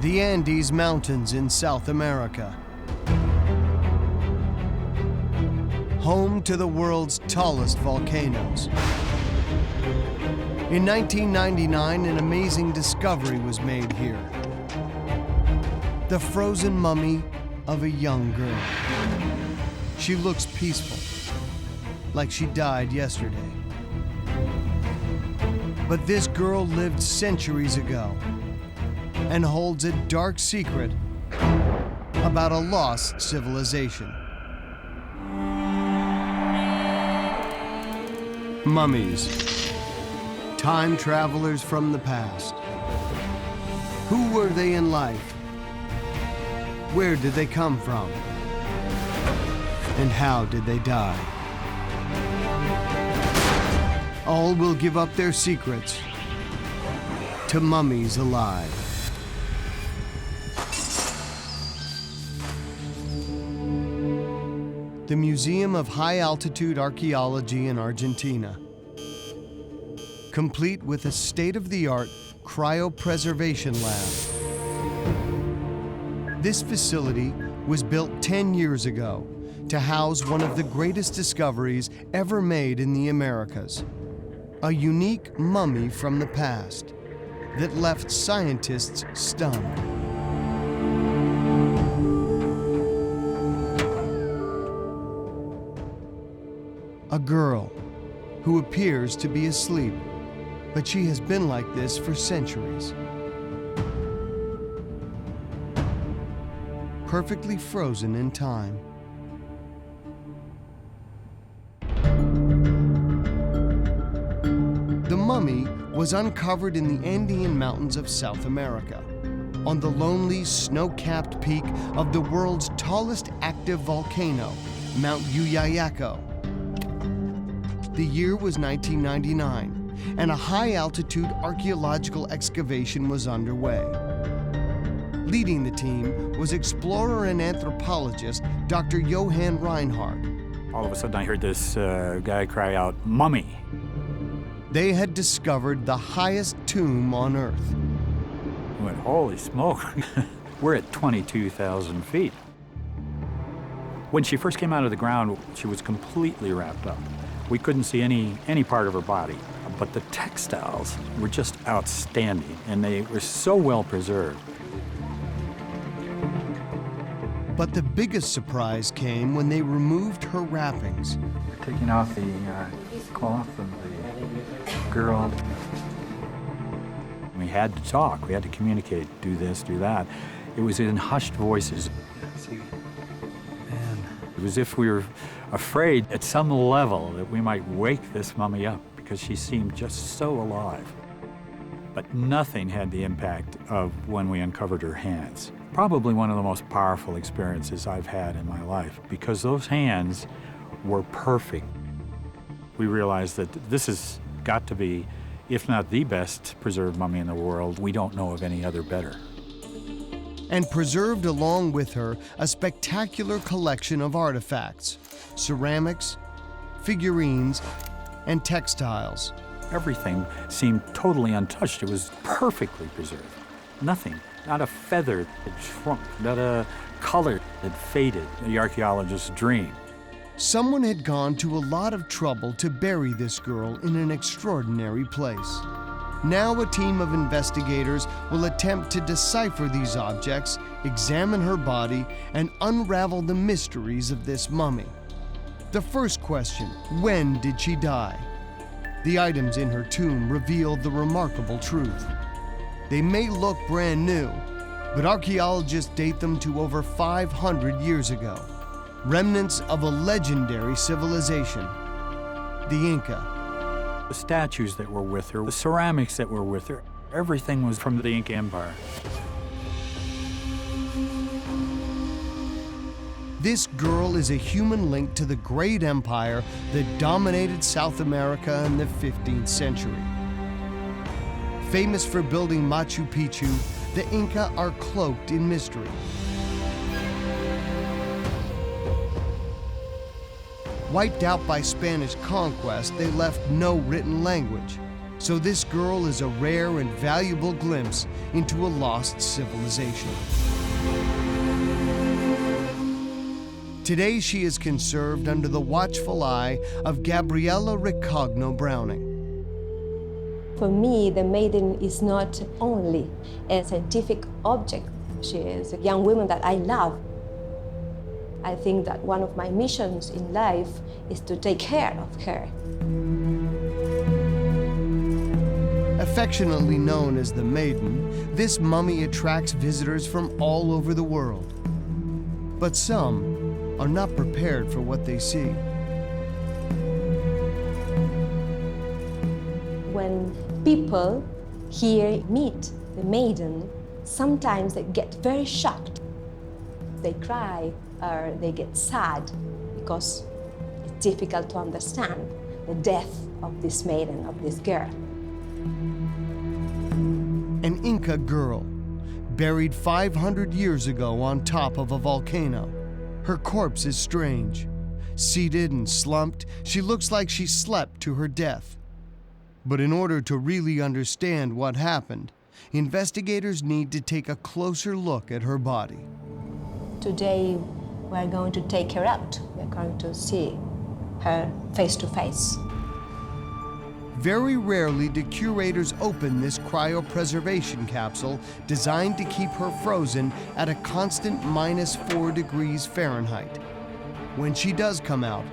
The Andes Mountains in South America. Home to the world's tallest volcanoes. In 1999, an amazing discovery was made here. The frozen mummy of a young girl. She looks peaceful, like she died yesterday. But this girl lived centuries ago and holds a dark secret about a lost civilization. Mummies, time travelers from the past. Who were they in life? Where did they come from? And how did they die? All will give up their secrets to mummies alive. The Museum of High Altitude Archaeology in Argentina, complete with a state-of-the-art cryopreservation lab. This facility was built 10 years ago to house one of the greatest discoveries ever made in the Americas, a unique mummy from the past that left scientists stunned. A girl who appears to be asleep, but she has been like this for centuries. Perfectly frozen in time. The mummy was uncovered in the Andean mountains of South America, on the lonely, snow-capped peak of the world's tallest active volcano, Mount Uyayaco. The year was 1999, and a high-altitude archaeological excavation was underway. Leading the team was explorer and anthropologist Dr. Johann Reinhardt. All of a sudden I heard this guy cry out, "Mummy!" They had discovered the highest tomb on Earth. I went, holy smoke, we're at 22,000 feet. When she first came out of the ground, she was completely wrapped up. We couldn't see any part of her body, but the textiles were just outstanding, and they were so well preserved. But the biggest surprise came when they removed her wrappings. Taking off the cloth of the girl. We had to talk, we had to communicate, do this, do that. It was in hushed voices. It was as if we were afraid at some level that we might wake this mummy up because she seemed just so alive. But nothing had the impact of when we uncovered her hands. Probably one of the most powerful experiences I've had in my life because those hands were perfect. We realized that this has got to be, if not the best preserved mummy in the world. We don't know of any other better. And preserved along with her a spectacular collection of artifacts, ceramics, figurines, and textiles. Everything seemed totally untouched. It was perfectly preserved. Nothing, not a feather had shrunk, not a color had faded, the archaeologist's dream. Someone had gone to a lot of trouble to bury this girl in an extraordinary place. Now a team of investigators will attempt to decipher these objects, examine her body, and unravel the mysteries of this mummy. The first question, when did she die? The items in her tomb reveal the remarkable truth. They may look brand new, but archaeologists date them to over 500 years ago. Remnants of a legendary civilization, the Inca. The statues that were with her, the ceramics that were with her, everything was from the Inca Empire. This girl is a human link to the great empire that dominated South America in the 15th century. Famous for building Machu Picchu, the Inca are cloaked in mystery. Wiped out by Spanish conquest, they left no written language. So this girl is a rare and valuable glimpse into a lost civilization. Today she is conserved under the watchful eye of Gabriella Ricagno Browning. For me, the maiden is not only a scientific object. She is a young woman that I love. I think that one of my missions in life is to take care of her. Affectionately known as the Maiden, this mummy attracts visitors from all over the world. But some are not prepared for what they see. When people here meet the maiden, sometimes they get very shocked. They cry or they get sad because it's difficult to understand the death of this maiden, of this girl. An Inca girl, buried 500 years ago on top of a volcano. Her corpse is strange. Seated and slumped, she looks like she slept to her death. But in order to really understand what happened, investigators need to take a closer look at her body. Today, we're going to take her out. We're going to see her face to face. Very rarely do curators open this cryopreservation capsule designed to keep her frozen at a constant -4 degrees Fahrenheit. When she does come out,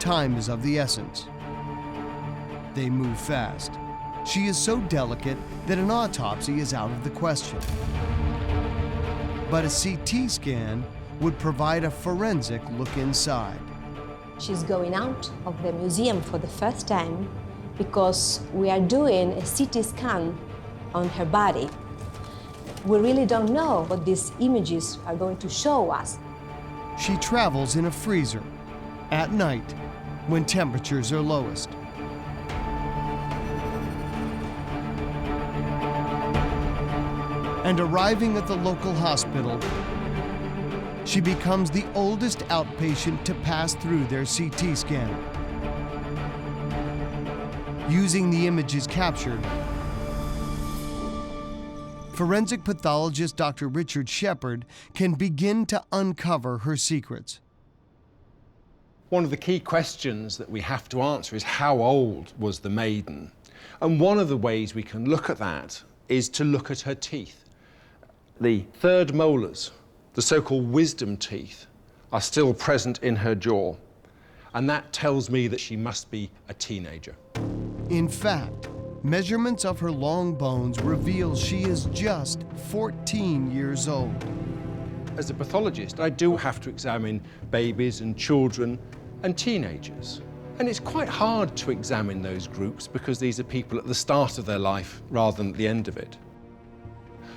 time is of the essence. They move fast. She is so delicate that an autopsy is out of the question. But a CT scan would provide a forensic look inside. She's going out of the museum for the first time because we are doing a CT scan on her body. We really don't know what these images are going to show us. She travels in a freezer at night when temperatures are lowest. And arriving at the local hospital, she becomes the oldest outpatient to pass through their CT scanner. Using the images captured, forensic pathologist Dr. Richard Shepard can begin to uncover her secrets. One of the key questions that we have to answer is how old was the maiden? And one of the ways we can look at that is to look at her teeth. The third molars, the so-called wisdom teeth, are still present in her jaw. And that tells me that she must be a teenager. In fact, measurements of her long bones reveal she is just 14 years old. As a pathologist, I do have to examine babies and children and teenagers. And it's quite hard to examine those groups because these are people at the start of their life rather than at the end of it.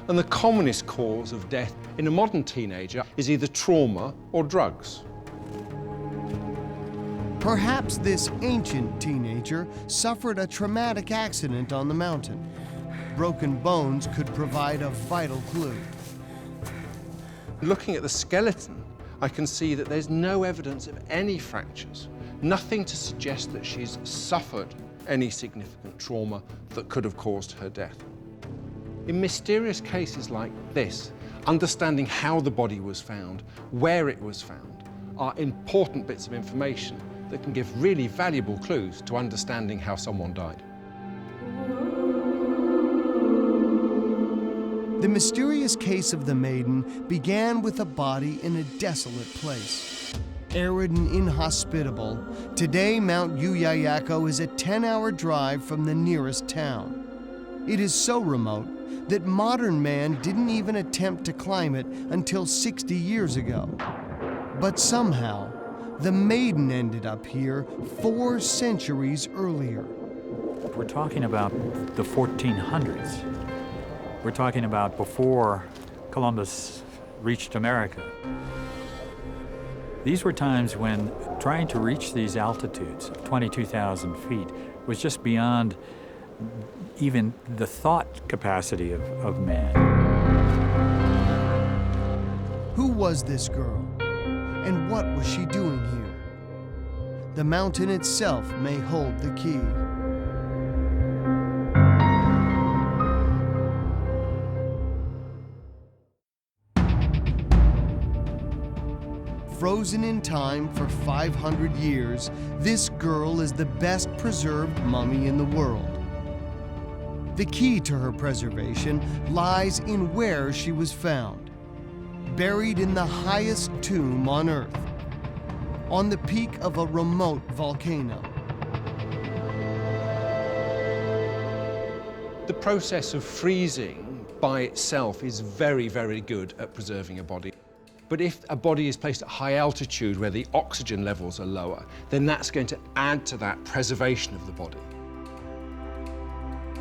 And the commonest cause of death in a modern teenager is either trauma or drugs. Perhaps this ancient teenager suffered a traumatic accident on the mountain. Broken bones could provide a vital clue. Looking at the skeleton, I can see that there's no evidence of any fractures, nothing to suggest that she's suffered any significant trauma that could have caused her death. In mysterious cases like this, understanding how the body was found, where it was found, are important bits of information that can give really valuable clues to understanding how someone died. The mysterious case of the maiden began with a body in a desolate place. Arid and inhospitable, today Mount Yuyayako is a 10-hour drive from the nearest town. It is so remote that modern man didn't even attempt to climb it until 60 years ago. But somehow, the maiden ended up here 4 centuries earlier. We're talking about the 1400s. We're talking about before Columbus reached America. These were times when trying to reach these altitudes of 22,000 feet was just beyond even the thought capacity of man. Who was this girl? And what was she doing here? The mountain itself may hold the key. frozen in time for 500 years, this girl is the best preserved mummy in the world. The key to her preservation lies in where she was found, buried in the highest tomb on Earth, on the peak of a remote volcano. The process of freezing by itself is very, very good at preserving a body. But if a body is placed at high altitude where the oxygen levels are lower, then that's going to add to that preservation of the body.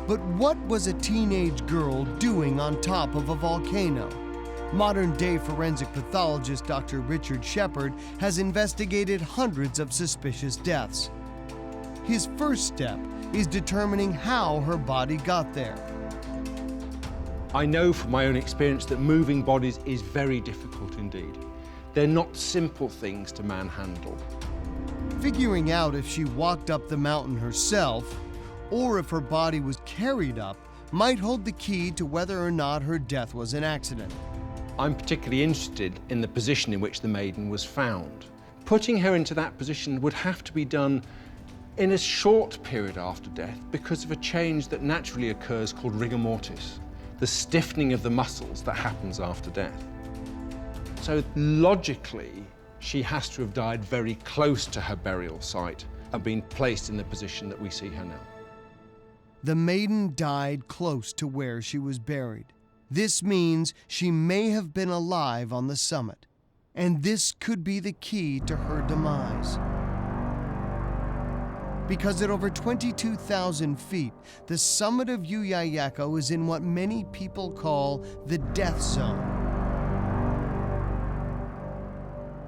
But what was a teenage girl doing on top of a volcano? Modern-day forensic pathologist Dr. Richard Shepard has investigated hundreds of suspicious deaths. His first step is determining how her body got there. I know from my own experience that moving bodies is very difficult indeed. They're not simple things to manhandle. Figuring out if she walked up the mountain herself or if her body was carried up might hold the key to whether or not her death was an accident. I'm particularly interested in the position in which the maiden was found. Putting her into that position would have to be done in a short period after death because of a change that naturally occurs called rigor mortis, the stiffening of the muscles that happens after death. So logically, she has to have died very close to her burial site and been placed in the position that we see her now. The maiden died close to where she was buried. This means she may have been alive on the summit, and this could be the key to her demise. Because at over 22,000 feet, the summit of Yuyayako is in what many people call the death zone.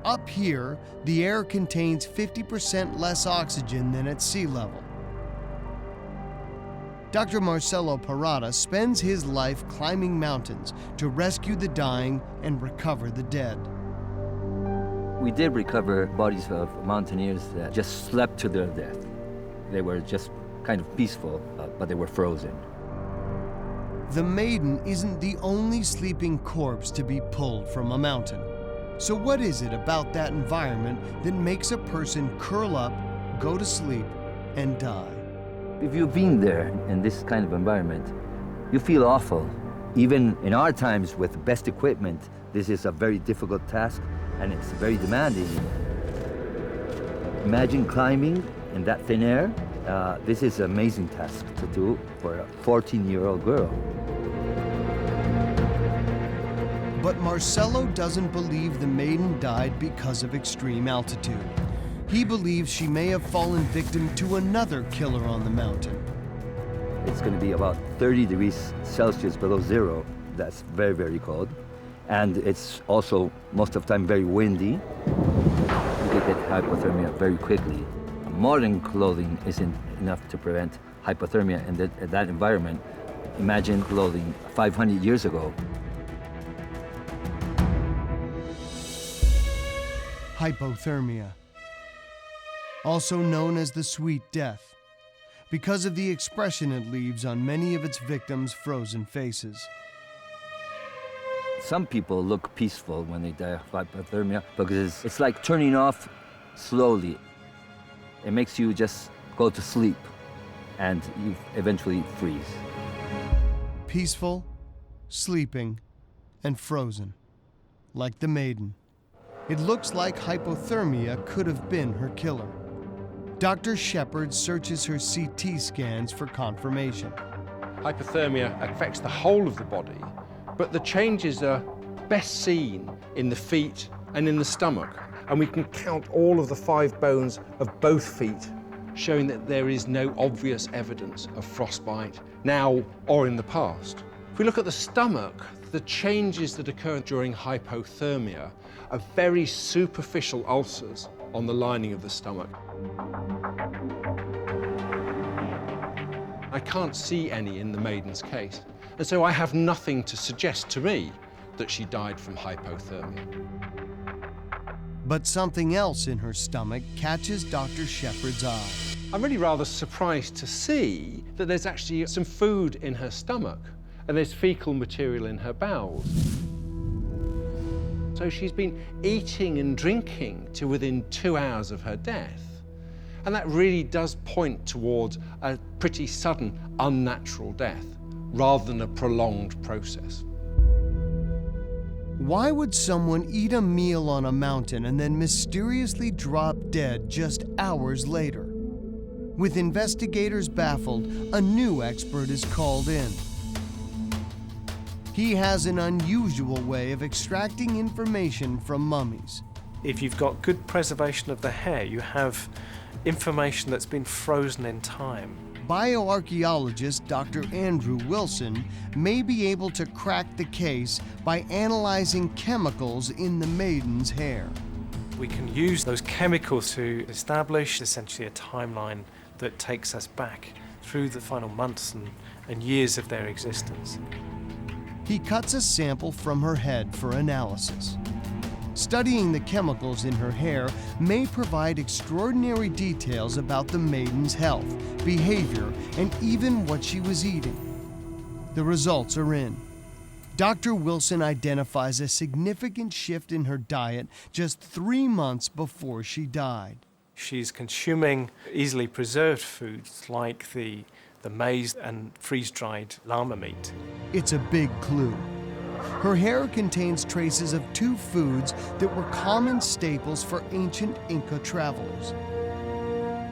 Up here, the air contains 50% less oxygen than at sea level. Dr. Marcelo Parada spends his life climbing mountains to rescue the dying and recover the dead. We did recover bodies of mountaineers that just slept to their death. They were just kind of peaceful, but they were frozen. The maiden isn't the only sleeping corpse to be pulled from a mountain. So what is it about that environment that makes a person curl up, go to sleep, and die? If you've been there in this kind of environment, you feel awful. Even in our times with the best equipment, this is a very difficult task and it's very demanding. Imagine climbing in that thin air. This is an amazing task to do for a 14-year-old girl. But Marcelo doesn't believe the maiden died because of extreme altitude. He believes she may have fallen victim to another killer on the mountain. It's going to be about 30 degrees Celsius below zero. That's very, very cold. And it's also, most of the time, very windy. You could get hypothermia very quickly. Modern clothing isn't enough to prevent hypothermia in that environment. Imagine clothing 500 years ago. Hypothermia, also known as the sweet death, because of the expression it leaves on many of its victims' frozen faces. Some people look peaceful when they die of hypothermia because it's like turning off slowly. It makes you just go to sleep and you eventually freeze. Peaceful, sleeping, and frozen, like the maiden. It looks like hypothermia could have been her killer. Dr. Shepard searches her CT scans for confirmation. Hypothermia affects the whole of the body, but the changes are best seen in the feet and in the stomach. And we can count all of the 5 bones of both feet, showing that there is no obvious evidence of frostbite now or in the past. If we look at the stomach, the changes that occur during hypothermia are very superficial ulcers on the lining of the stomach. I can't see any in the maiden's case, and so I have nothing to suggest to me that she died from hypothermia. But something else in her stomach catches Dr. Shepard's eye. I'm really rather surprised to see that there's actually some food in her stomach and there's fecal material in her bowels. So So she's been eating and drinking to within 2 hours of her death. And that really does point towards a pretty sudden, unnatural death, rather than a prolonged process. Why would someone eat a meal on a mountain and then mysteriously drop dead just hours later? With investigators baffled, a new expert is called in. He has an unusual way of extracting information from mummies. If you've got good preservation of the hair, you have information that's been frozen in time. Bioarchaeologist Dr. Andrew Wilson may be able to crack the case by analyzing chemicals in the maiden's hair. We can use those chemicals to establish essentially a timeline that takes us back through the final months and years of their existence. He cuts a sample from her head for analysis. Studying the chemicals in her hair may provide extraordinary details about the maiden's health, behavior, and even what she was eating. The results are in. Dr. Wilson identifies a significant shift in her diet just 3 months before she died. She's consuming easily preserved foods like the maize and freeze-dried llama meat. It's a big clue. Her hair contains traces of 2 foods that were common staples for ancient Inca travelers.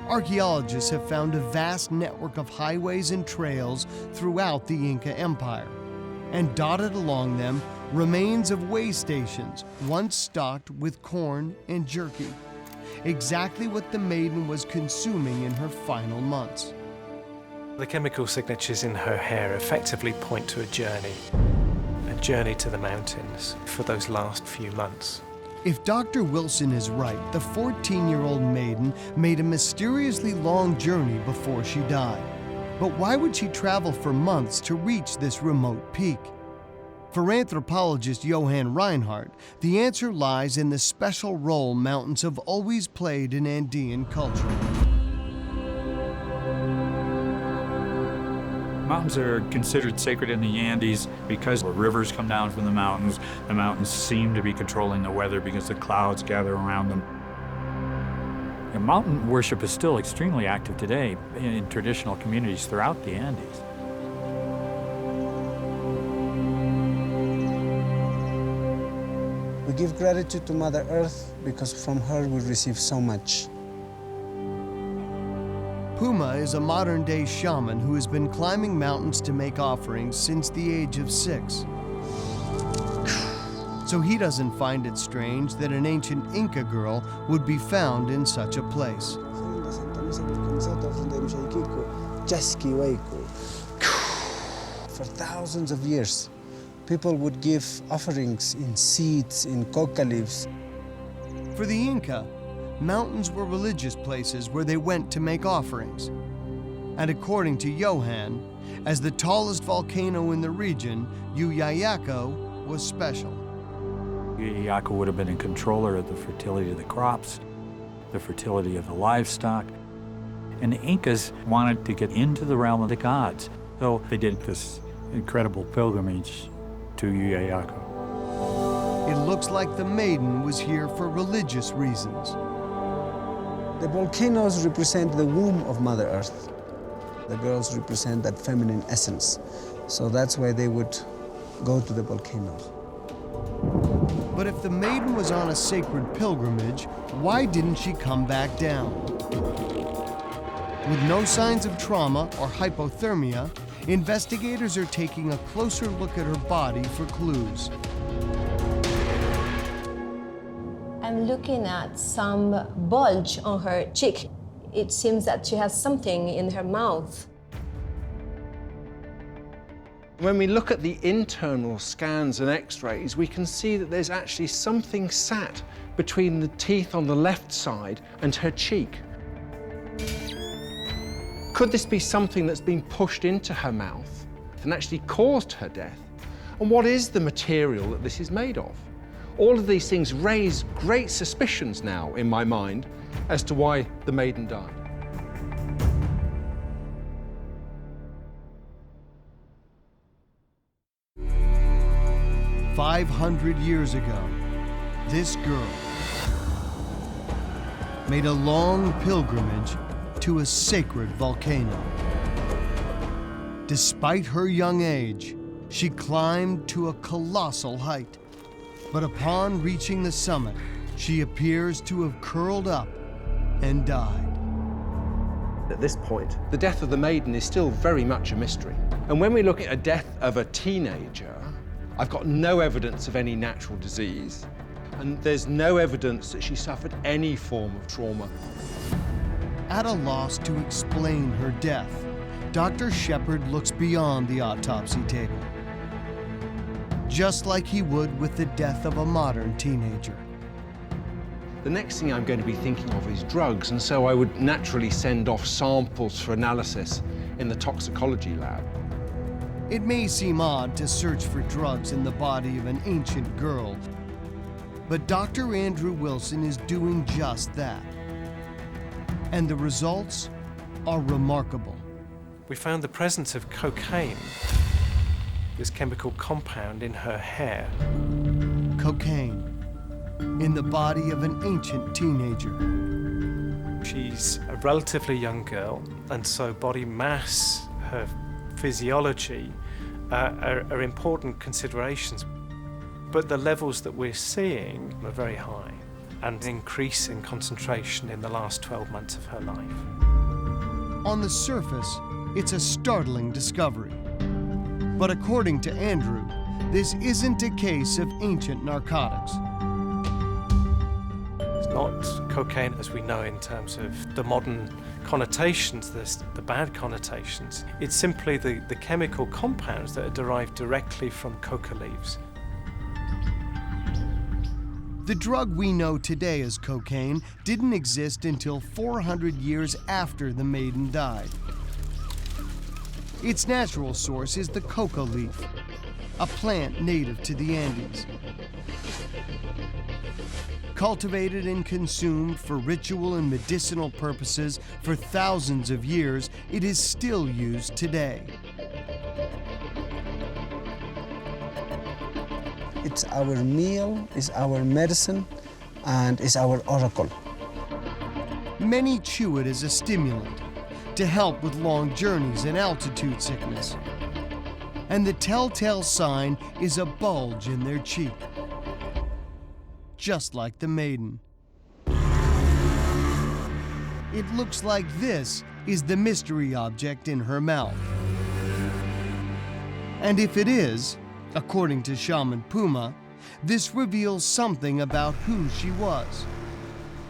Archaeologists have found a vast network of highways and trails throughout the Inca Empire, and dotted along them, remains of way stations once stocked with corn and jerky, exactly what the maiden was consuming in her final months. The chemical signatures in her hair effectively point to a journey to the mountains for those last few months. If Dr. Wilson is right, the 14-year-old maiden made a mysteriously long journey before she died. But why would she travel for months to reach this remote peak? For anthropologist Johann Reinhardt, the answer lies in the special role mountains have always played in Andean culture. Mountains are considered sacred in the Andes because the rivers come down from the mountains. The mountains seem to be controlling the weather because the clouds gather around them. And mountain worship is still extremely active today in traditional communities throughout the Andes. We give gratitude to Mother Earth because from her we receive so much. Puma is a modern-day shaman who has been climbing mountains to make offerings since the age of 6. So he doesn't find it strange that an ancient Inca girl would be found in such a place. For thousands of years, people would give offerings in seeds, in coca leaves. For the Inca, mountains were religious places where they went to make offerings. And according to Johann, as the tallest volcano in the region, Yuyayaco was special. Yuyayaco would have been a controller of the fertility of the crops, the fertility of the livestock, and the Incas wanted to get into the realm of the gods. So they did this incredible pilgrimage to Yuyayaco. It looks like the maiden was here for religious reasons. The volcanoes represent the womb of Mother Earth. The girls represent that feminine essence. So that's why they would go to the volcanoes. But if the maiden was on a sacred pilgrimage, why didn't she come back down? With no signs of trauma or hypothermia, investigators are taking a closer look at her body for clues. I'm looking at some bulge on her cheek. It seems that she has something in her mouth. When we look at the internal scans and x-rays, we can see that there's actually something sat between the teeth on the left side and her cheek. Could this be something that's been pushed into her mouth and actually caused her death? And what is the material that this is made of? All of these things raise great suspicions now in my mind as to why the maiden died. "500 years ago, this girl made a long pilgrimage to a sacred volcano. Despite her young age, she climbed to a colossal height. But upon reaching the summit, she appears to have curled up and died. At this point, the death of the maiden is still very much a mystery. And when we look at a death of a teenager, I've got no evidence of any natural disease, and there's no evidence that she suffered any form of trauma. At a loss to explain her death, Dr. Shepard looks beyond the autopsy table, just like he would with the death of a modern teenager. The next thing I'm going to be thinking of is drugs, and so I would naturally send off samples for analysis in the toxicology lab. It may seem odd to search for drugs in the body of an ancient girl, but Dr. Andrew Wilson is doing just that. And the results are remarkable. We found the presence of cocaine, this chemical compound, in her hair. Cocaine in the body of an ancient teenager. She's a relatively young girl, and so body mass, her physiology are important considerations. But the levels that we're seeing are very high and increase in concentration in the last 12 months of her life. On the surface, it's a startling discovery. But according to Andrew, this isn't a case of ancient narcotics. It's not cocaine as we know in terms of the modern connotations, the bad connotations. It's simply the chemical compounds that are derived directly from coca leaves. The drug we know today as cocaine didn't exist until 400 years after the maiden died. Its natural source is the coca leaf, a plant native to the Andes. Cultivated and consumed for ritual and medicinal purposes for thousands of years, it is still used today. It's our meal, it's our medicine, and it's our oracle. Many chew it as a stimulant to help with long journeys and altitude sickness. And the telltale sign is a bulge in their cheek, just like the maiden. It looks like this is the mystery object in her mouth. And if it is, according to Shaman Puma, this reveals something about who she was.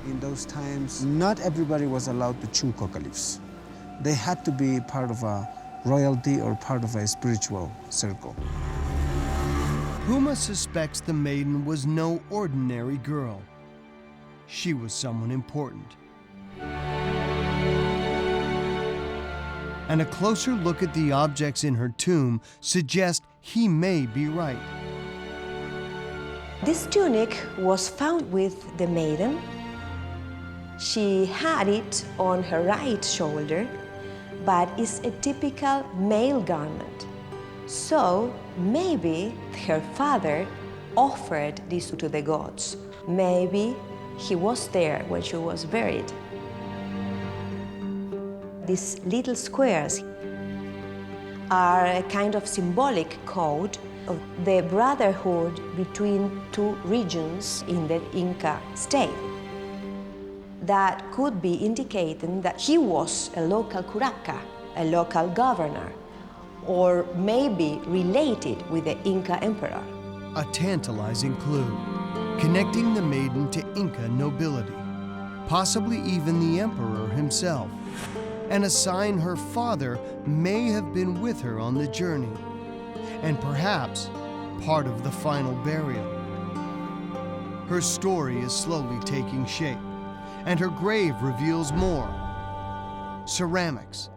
In those times, not everybody was allowed to chew coca leaves. They had to be part of a royalty or part of a spiritual circle. Puma suspects the maiden was no ordinary girl. She was someone important. And a closer look at the objects in her tomb suggests he may be right. This tunic was found with the maiden. She had it on her right shoulder, but it's a typical male garment. So maybe her father offered this to the gods. Maybe he was there when she was buried. These little squares are a kind of symbolic code of the brotherhood between two regions in the Inca state. That could be indicating that he was a local curaca, a local governor, or maybe related with the Inca emperor. A tantalizing clue, connecting the maiden to Inca nobility, possibly even the emperor himself, and a sign her father may have been with her on the journey, and perhaps part of the final burial. Her story is slowly taking shape, and her grave reveals more. Ceramics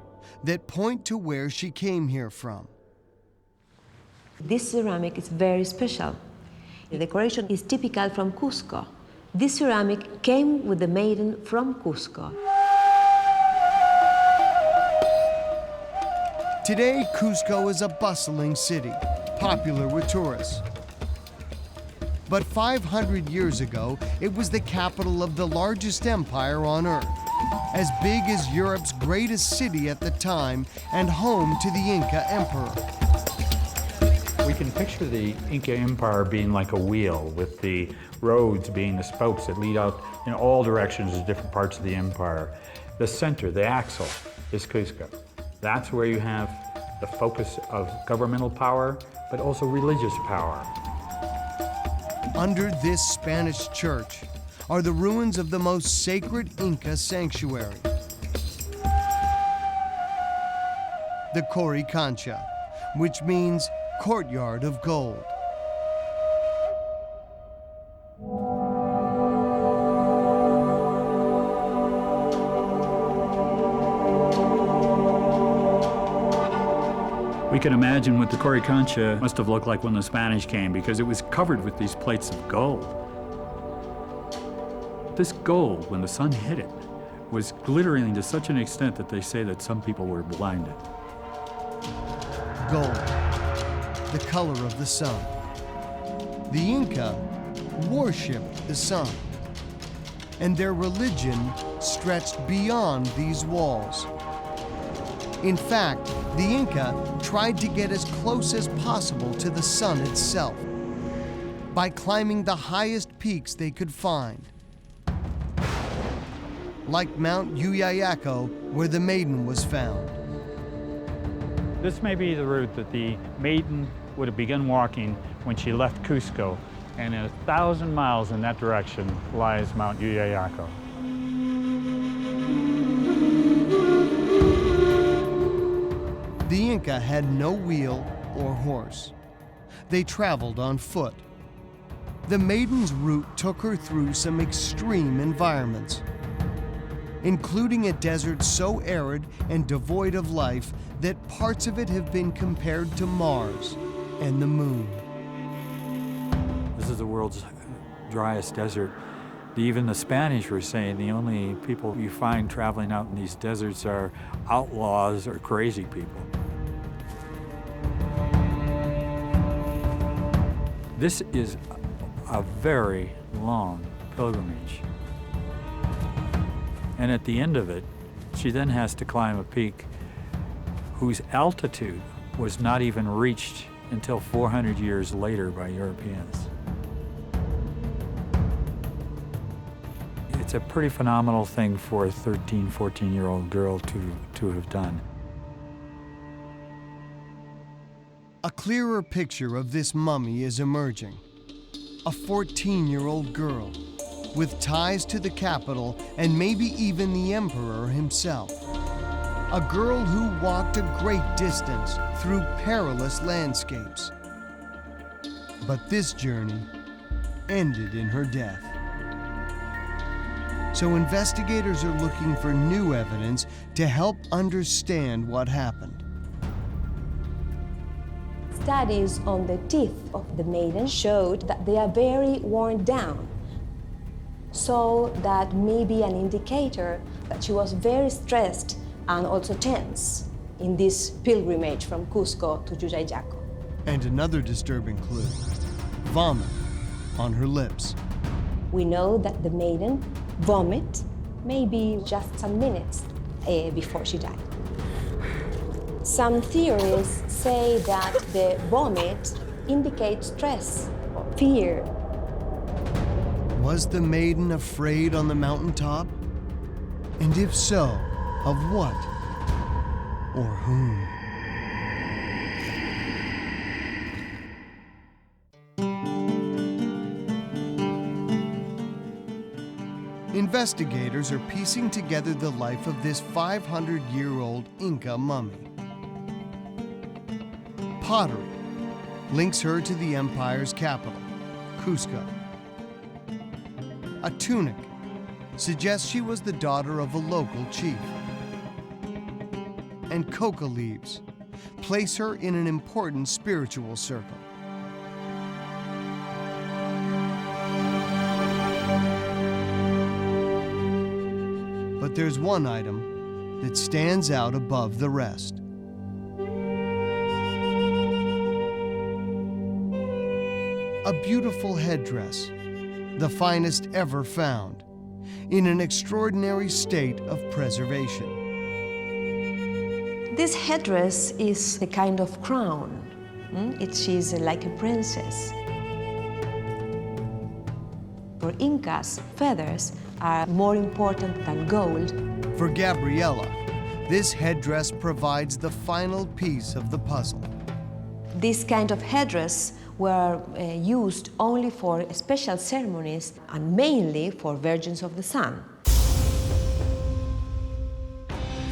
that point to where she came here from. This ceramic is very special. The decoration is typical from Cusco. This ceramic came with the maiden from Cusco. Today, Cusco is a bustling city, popular with tourists. But 500 years ago, it was the capital of the largest empire on Earth, as big as Europe's greatest city at the time and home to the Inca emperor. We can picture the Inca Empire being like a wheel, with the roads being the spokes that lead out in all directions to different parts of the empire. The center, the axle, is Cusco. That's where you have the focus of governmental power, but also religious power. Under this Spanish church are the ruins of the most sacred Inca sanctuary, the Coricancha, which means courtyard of gold. We can imagine what the Coricancha must have looked like when the Spanish came, because it was covered with these plates of gold. This gold, when the sun hit it, was glittering to such an extent that they say that some people were blinded. Gold, the color of the sun. The Inca worshipped the sun, and their religion stretched beyond these walls. In fact, the Inca tried to get as close as possible to the sun itself by climbing the highest peaks they could find, like Mount Yuyayaco, where the Maiden was found. This may be the route that the Maiden would have begun walking when she left Cusco, and 1,000 miles in that direction lies Mount Yuyayaco. The Inca had no wheel or horse. They traveled on foot. The Maiden's route took her through some extreme environments, including a desert so arid and devoid of life that parts of it have been compared to Mars and the Moon. This is the world's driest desert. Even the Spanish were saying the only people you find traveling out in these deserts are outlaws or crazy people. This is a very long pilgrimage. And at the end of it, she then has to climb a peak whose altitude was not even reached until 400 years later by Europeans. It's a pretty phenomenal thing for a 13, 14-year-old girl to have done. A clearer picture of this mummy is emerging. A 14-year-old girl with ties to the capital and maybe even the emperor himself. A girl who walked a great distance through perilous landscapes. But this journey ended in her death. So investigators are looking for new evidence to help understand what happened. Studies on the teeth of the Maiden showed that they are very worn down, so that may be an indicator that she was very stressed and also tense in this pilgrimage from Cusco to Yuyayaco. And another disturbing clue, vomit on her lips. We know that the Maiden vomit maybe just some minutes before she died. Some theories say that the vomit indicates stress or fear. Was the Maiden afraid on the mountaintop? And if so, of what or whom? Investigators are piecing together the life of this 500-year-old Inca mummy. Pottery links her to the empire's capital, Cusco. A tunic suggests she was the daughter of a local chief. And coca leaves place her in an important spiritual circle. But there's one item that stands out above the rest. a beautiful headdress, the finest ever found, in an extraordinary state of preservation. This headdress is a kind of crown. She's like a princess. For Incas, feathers are more important than gold. For Gabriela, this headdress provides the final piece of the puzzle. This kind of headdress were used only for special ceremonies and mainly for virgins of the sun.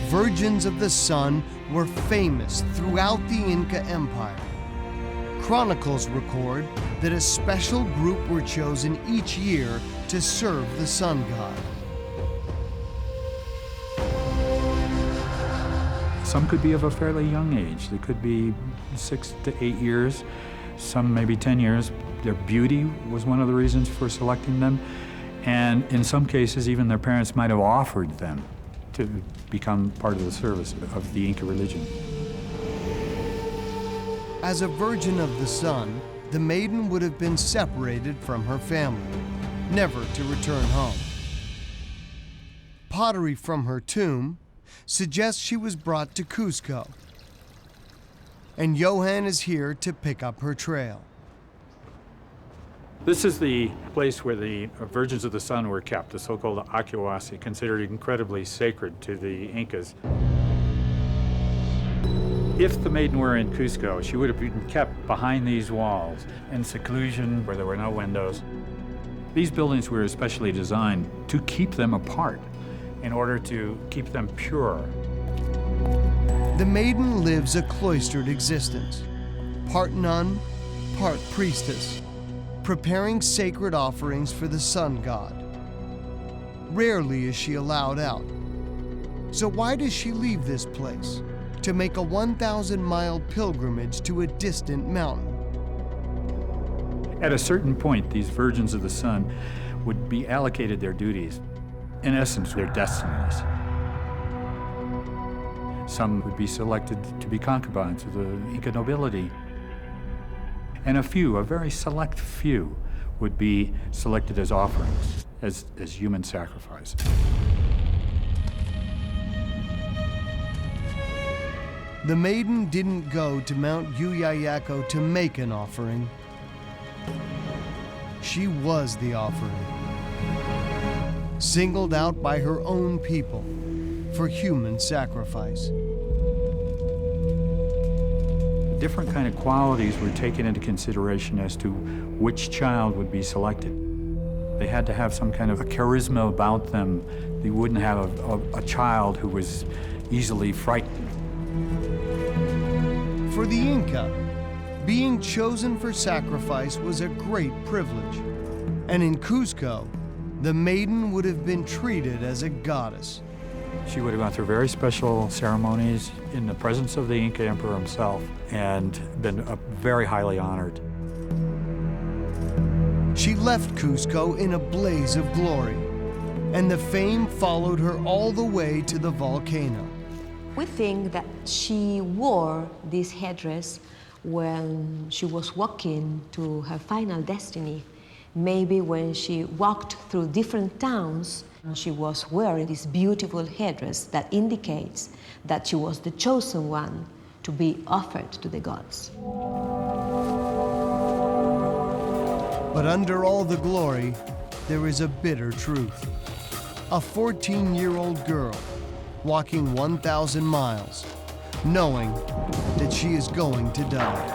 Virgins of the sun were famous throughout the Inca Empire. Chronicles record that a special group were chosen each year to serve the sun god. Some could be of a fairly young age. They could be 6 to 8 years, some maybe 10 years. Their beauty was one of the reasons for selecting them. And in some cases, even their parents might have offered them to become part of the service of the Inca religion. As a virgin of the sun, the maiden would have been separated from her family, never to return home. Pottery from her tomb suggests she was brought to Cusco, and Johan is here to pick up her trail. This is the place where the virgins of the sun were kept, the so-called Acuasi, considered incredibly sacred to the Incas. If the maiden were in Cusco, she would have been kept behind these walls in seclusion where there were no windows. These buildings were especially designed to keep them apart in order to keep them pure. The maiden lives a cloistered existence, part nun, part priestess, preparing sacred offerings for the sun god. Rarely is she allowed out. So why does she leave this place to make a 1,000-mile pilgrimage to a distant mountain? At a certain point, these virgins of the sun would be allocated their duties, in essence, their destinies. Some would be selected to be concubines of the Inca nobility. And a few, a very select few, would be selected as offerings, as human sacrifice. The maiden didn't go to Mount Yuyayaco to make an offering. She was the offering, singled out by her own people for human sacrifice. Different kind of qualities were taken into consideration as to which child would be selected. They had to have some kind of a charisma about them. They wouldn't have a child who was easily frightened. For the Inca, being chosen for sacrifice was a great privilege. And in Cusco, the maiden would have been treated as a goddess. She would have gone through very special ceremonies in the presence of the Inca emperor himself and been very highly honored. She left Cusco in a blaze of glory, and the fame followed her all the way to the volcano. We think that she wore this headdress when she was walking to her final destiny. Maybe when she walked through different towns, she was wearing this beautiful headdress that indicates that she was the chosen one to be offered to the gods. But under all the glory, there is a bitter truth. A 14-year-old girl walking 1,000 miles, knowing that she is going to die.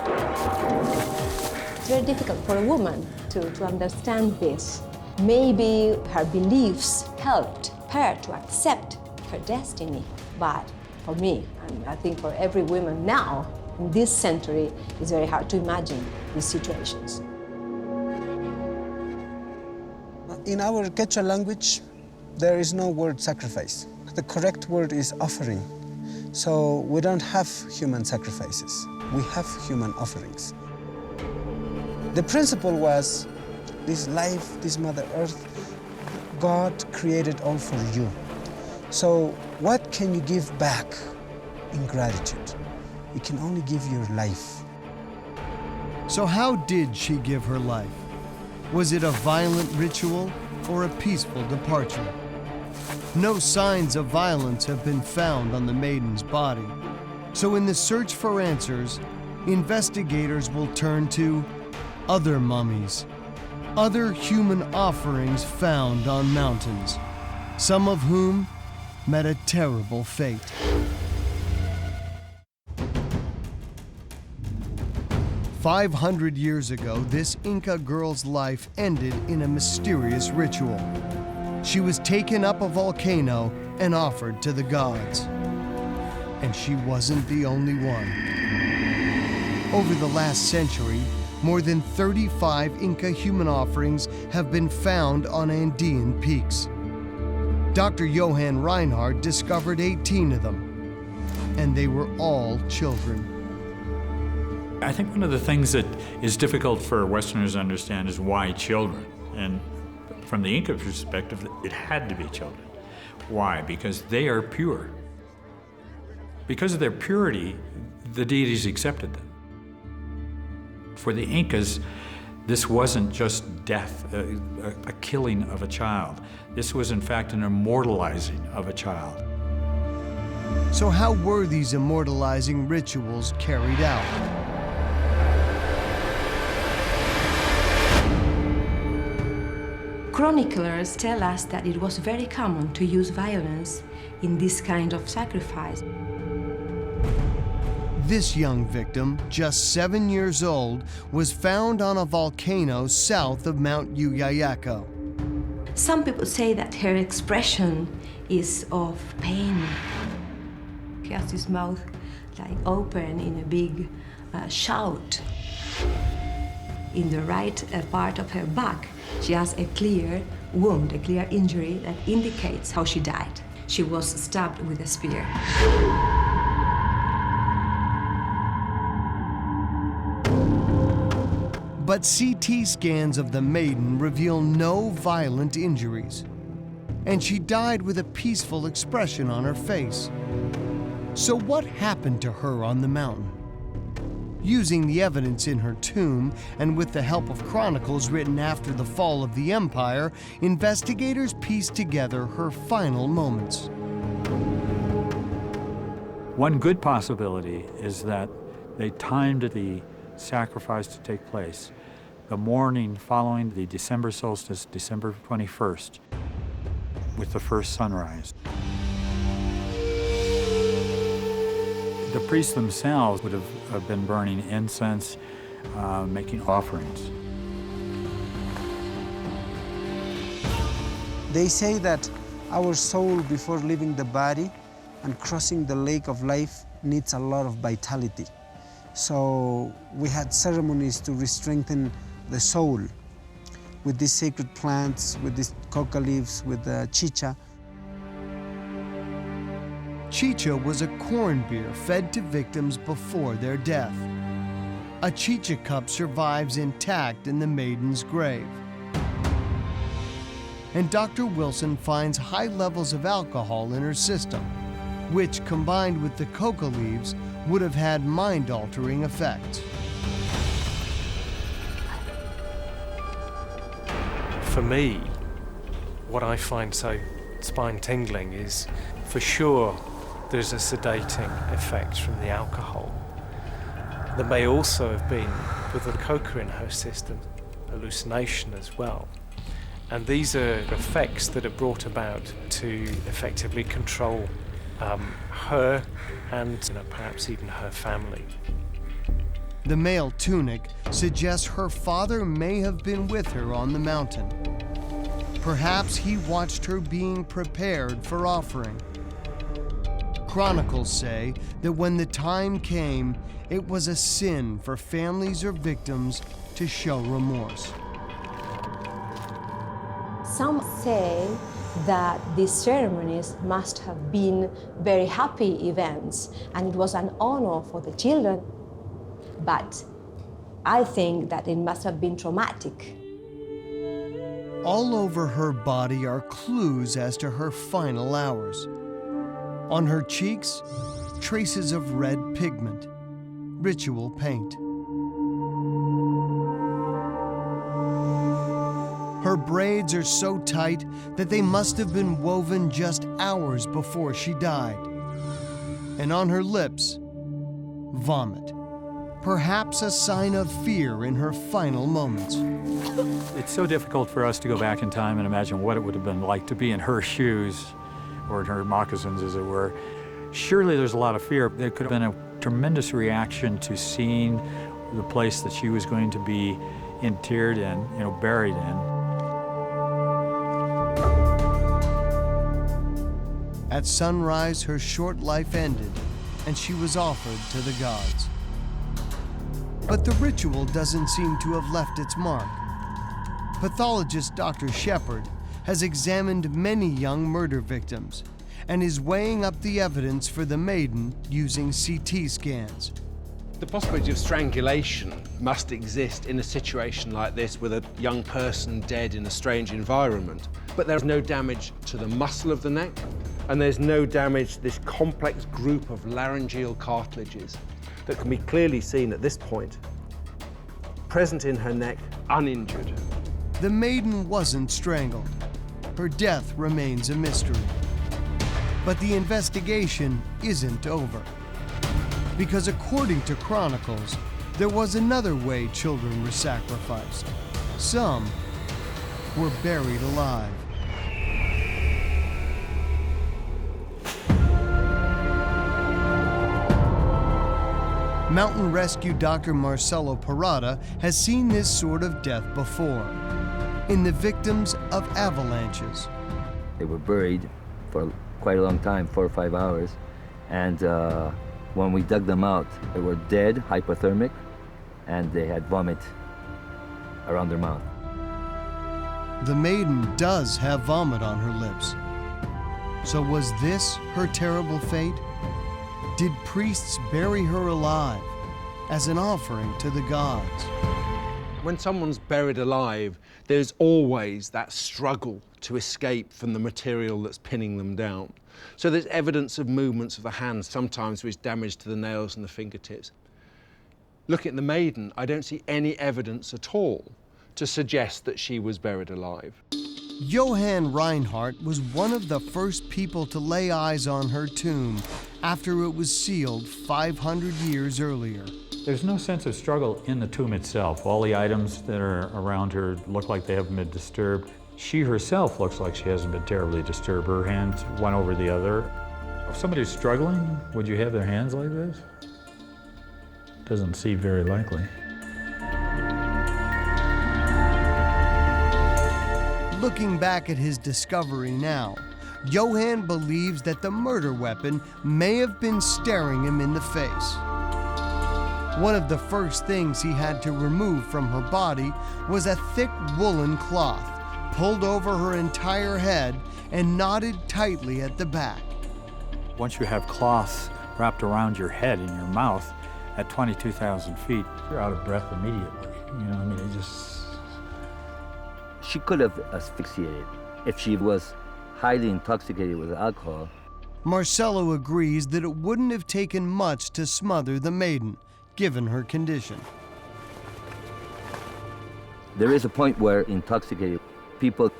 It's very difficult for a woman to understand this. Maybe her beliefs helped her to accept her destiny, but for me, and I think for every woman now, in this century, it's very hard to imagine these situations. In our Quechua language, there is no word sacrifice. The correct word is offering. So we don't have human sacrifices. We have human offerings. The principle was this life, this Mother Earth, God created all for you. So what can you give back in gratitude? You can only give your life. So how did she give her life? Was it a violent ritual or a peaceful departure? No signs of violence have been found on the maiden's body. So in the search for answers, investigators will turn to other mummies, other human offerings found on mountains, some of whom met a terrible fate. "500 years ago, this Inca girl's life ended in a mysterious ritual. She was taken up a volcano and offered to the gods. And she wasn't the only one. Over the last century, more than 35 Inca human offerings have been found on Andean peaks. Dr. Johann Reinhardt discovered 18 of them, and they were all children. I think one of the things that is difficult for Westerners to understand is why children. And from the Inca perspective, it had to be children. Why? Because they are pure. Because of their purity, the deities accepted them. For the Incas, this wasn't just death, a killing of a child. This was, in fact, an immortalizing of a child. So how were these immortalizing rituals carried out? Chroniclers tell us that it was very common to use violence in this kind of sacrifice. This young victim, just 7 years old, was found on a volcano south of Mount Yuyayaco. Some people say that her expression is of pain. She has this mouth like open in a big shout. In the right part of her back, she has a clear wound, a clear injury that indicates how she died. She was stabbed with a spear. But CT scans of the maiden reveal no violent injuries, and she died with a peaceful expression on her face. So what happened to her on the mountain? Using the evidence in her tomb, and with the help of chronicles written after the fall of the empire, investigators pieced together her final moments. One good possibility is that they timed the sacrifice to take place the morning following the December solstice, December 21st, with the first sunrise. The priests themselves would have been burning incense, making offerings. They say that our soul, before leaving the body and crossing the lake of life, needs a lot of vitality. So we had ceremonies to re-strengthen the soul with these sacred plants, with these coca leaves, with the chicha. Chicha was a corn beer fed to victims before their death. A chicha cup survives intact in the maiden's grave. And Dr. Wilson finds high levels of alcohol in her system, which, combined with the coca leaves, would have had mind-altering effects. For me, what I find so spine-tingling is, for sure, there's a sedating effect from the alcohol. There may also have been, with the coca in her system, hallucination as well. And these are effects that are brought about to effectively control her and perhaps even her family. The male tunic suggests her father may have been with her on the mountain. Perhaps he watched her being prepared for offering. Chronicles say that when the time came, it was a sin for families or victims to show remorse. Some say that these ceremonies must have been very happy events, and it was an honor for the children. But I think that it must have been traumatic. All over her body are clues as to her final hours. On her cheeks, traces of red pigment, ritual paint. Her braids are so tight that they must have been woven just hours before she died. And on her lips, vomit. Perhaps a sign of fear in her final moments. It's so difficult for us to go back in time and imagine what it would have been like to be in her shoes, or in her moccasins, as it were. Surely there's a lot of fear. There could have been a tremendous reaction to seeing the place that she was going to be interred in, buried in. At sunrise, her short life ended, and she was offered to the gods. But the ritual doesn't seem to have left its mark. Pathologist Dr. Shepard has examined many young murder victims and is weighing up the evidence for the maiden using CT scans. The possibility of strangulation must exist in a situation like this with a young person dead in a strange environment. But there's no damage to the muscle of the neck, and there's no damage to this complex group of laryngeal cartilages that can be clearly seen at this point, present in her neck, uninjured. The maiden wasn't strangled. Her death remains a mystery. But the investigation isn't over. Because according to chronicles, there was another way children were sacrificed. Some were buried alive. Mountain rescue Dr. Marcelo Parada has seen this sort of death before, in the victims of avalanches. They were buried for quite a long time, 4 or 5 hours, and when we dug them out, they were dead, hypothermic, and they had vomit around their mouth. The maiden does have vomit on her lips. So was this her terrible fate? Did priests bury her alive as an offering to the gods? When someone's buried alive, there's always that struggle to escape from the material that's pinning them down. So there's evidence of movements of the hands, sometimes with damage to the nails and the fingertips. Looking at the maiden, I don't see any evidence at all to suggest that she was buried alive. Johann Reinhardt was one of the first people to lay eyes on her tomb after it was sealed 500 years earlier. There's no sense of struggle in the tomb itself. All the items that are around her look like they haven't been disturbed. She herself looks like she hasn't been terribly disturbed. Her hands one over the other. If somebody's struggling, would you have their hands like this? Doesn't seem very likely. Looking back at his discovery now, Johann believes that the murder weapon may have been staring him in the face. One of the first things he had to remove from her body was a thick woolen cloth, pulled over her entire head and knotted tightly at the back. Once you have cloths wrapped around your head and your mouth at 22,000 feet, you're out of breath immediately. It just... She could have asphyxiated if she was highly intoxicated with alcohol. Marcelo agrees that it wouldn't have taken much to smother the maiden, given her condition. There is a point where intoxicated people,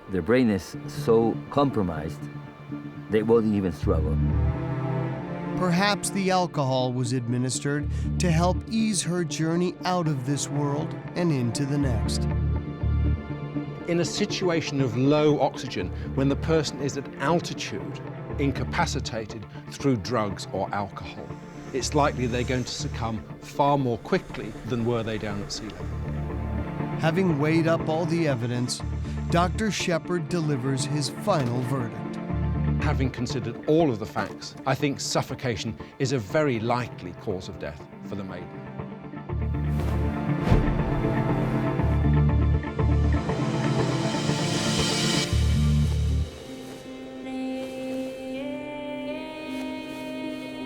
their brain is so compromised, they won't even struggle. Perhaps the alcohol was administered to help ease her journey out of this world and into the next. In a situation of low oxygen, when the person is at altitude, incapacitated through drugs or alcohol, it's likely they're going to succumb far more quickly than were they down at sea level. Having weighed up all the evidence, Dr. Shepard delivers his final verdict. Having considered all of the facts, I think suffocation is a very likely cause of death for the maiden.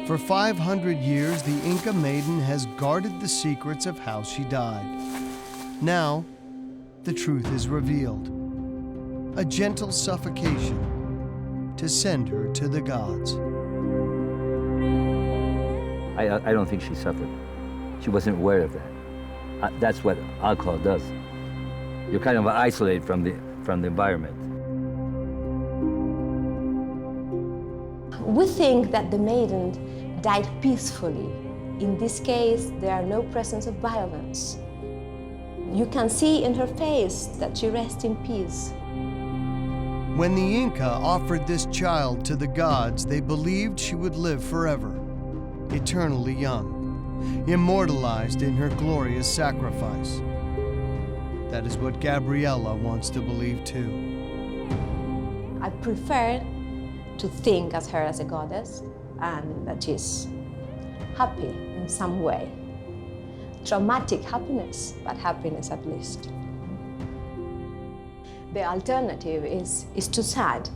For 500 years, the Inca Maiden has guarded the secrets of how she died. Now, the truth is revealed. A gentle suffocation to send her to the gods. I don't think she suffered. She wasn't aware of that. That's what alcohol does. You're kind of isolated from the environment. We think that the maiden died peacefully. In this case, there are no presence of violence. You can see in her face that she rests in peace. When the Inca offered this child to the gods, they believed she would live forever, eternally young, immortalized in her glorious sacrifice. That is what Gabriella wants to believe too. I prefer to think as her as a goddess and that she's happy in some way. Traumatic happiness, but happiness at least. The alternative is too sad.